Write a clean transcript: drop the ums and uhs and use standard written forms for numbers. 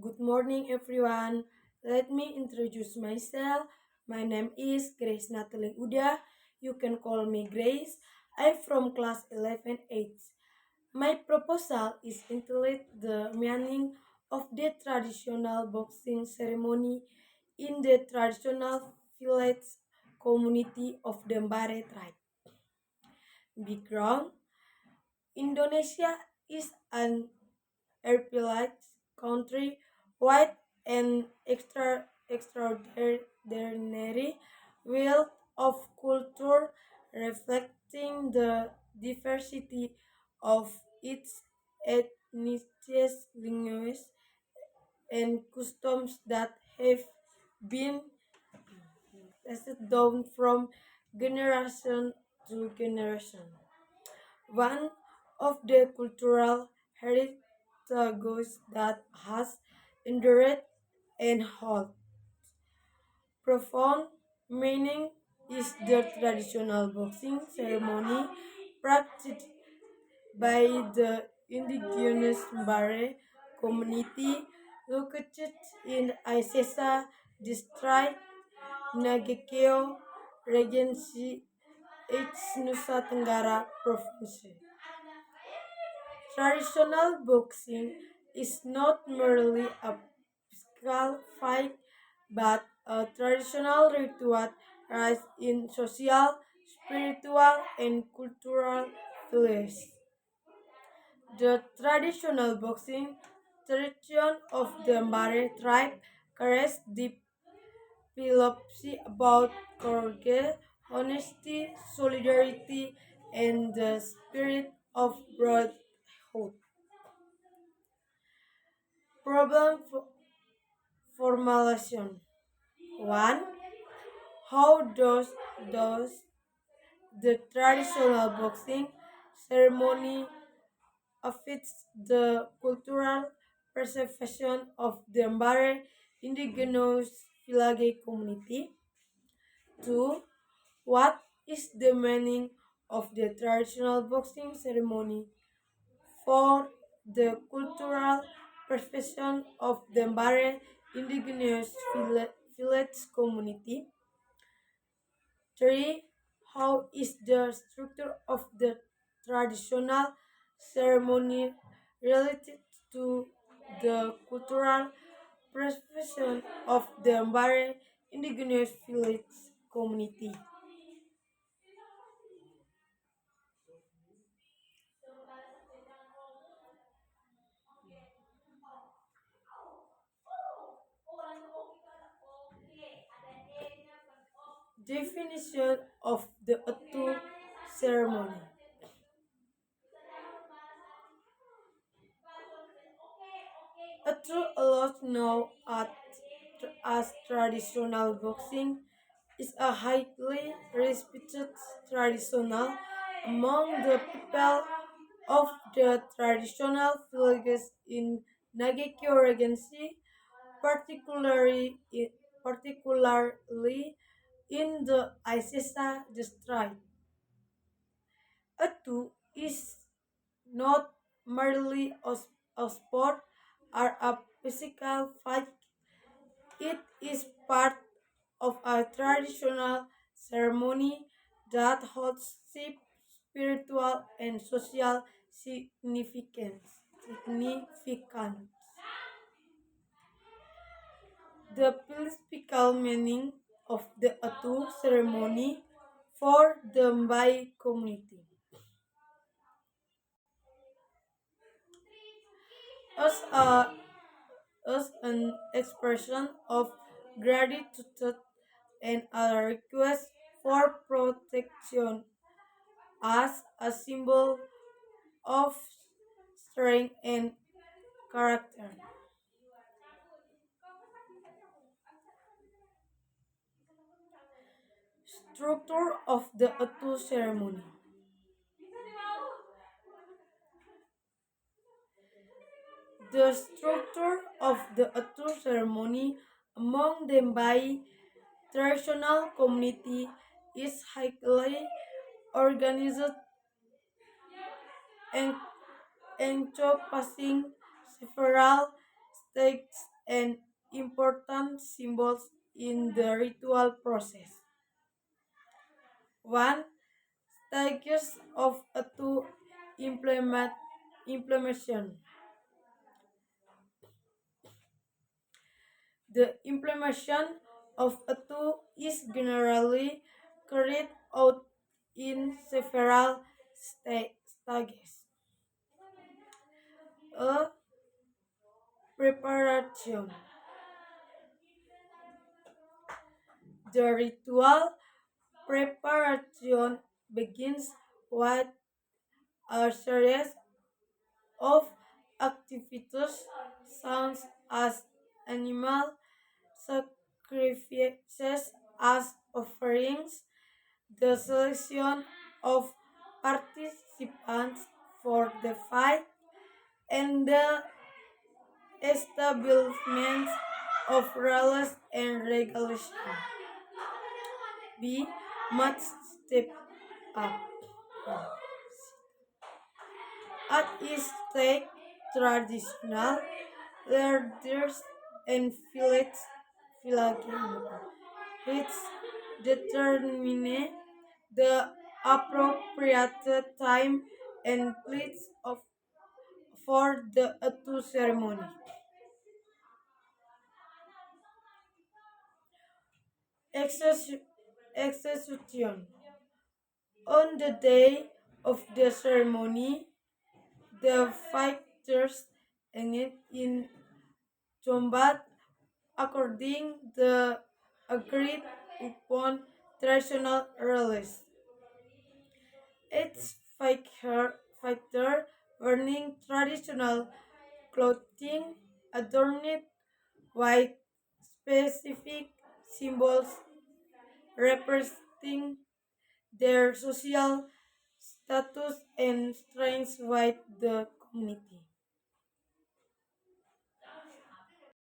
Good morning, everyone. Let me introduce myself. My name is Grace Natalie Uda. You can call me Grace. I'm from class 11H. My proposal is entitled The Meaning of the Traditional Boxing Ceremony in the Traditional Village Community of the Mbare Tribe. Background: Indonesia is an archipelago country wide and extraordinary wealth of culture reflecting the diversity of its ethnicities, languages, and customs that have been passed down from generation to generation. One of the cultural heritages that has endured and holds profound meaning is the traditional boxing ceremony practiced by the indigenous Mbare community located in Aisesa district, Nagekeo, Regency, East Nusa Tenggara Province. Traditional boxing is not merely a physical fight but a traditional ritual rich in social, spiritual, and cultural values. The traditional boxing tradition of the Mbare tribe carries deep philosophy about courage, honesty, solidarity, and the spirit of brotherhood. Problem formulation 1. How does the traditional boxing ceremony affect the cultural preservation of the Mbare indigenous village community? 2. What is the meaning of the traditional boxing ceremony for the cultural preservation of the Mbare indigenous village community? 3. How is the structure of the traditional ceremony related to the cultural preservation of the Mbare indigenous village community? Definition of the Atu ceremony. Atu, also known as traditional boxing, is a highly respected traditional among the people of the traditional villages in Nagekyo Regency, particularly in the Aisesa district. Atu is not merely a sport or a physical fight. It is part of a traditional ceremony that holds deep spiritual and social significance. The philosophical meaning of the Atu ceremony for the Mbai community. As a as an expression of gratitude and a request for protection, as a symbol of strength and character. Structure of the Atu ceremony. The structure of the Atu ceremony among the Mbai traditional community is highly organized and encompassing several stages and important symbols in the ritual process. 1. Stages of a two implementation. The implementation of a tool is generally carried out in several stages. A. Preparation. The ritual preparation begins with a series of activities such as animal sacrifices as offerings, the selection of participants for the fight, and the establishment of rules and regulations. B. Must step up. At its stake, traditional leaders and villages determine the appropriate time and place for the Atu ceremony. Execution. On the day of the ceremony, the fighters engage in combat according the agreed upon traditional rules. Each fighter wearing traditional clothing adorned with specific symbols representing their social status and strengths with the community.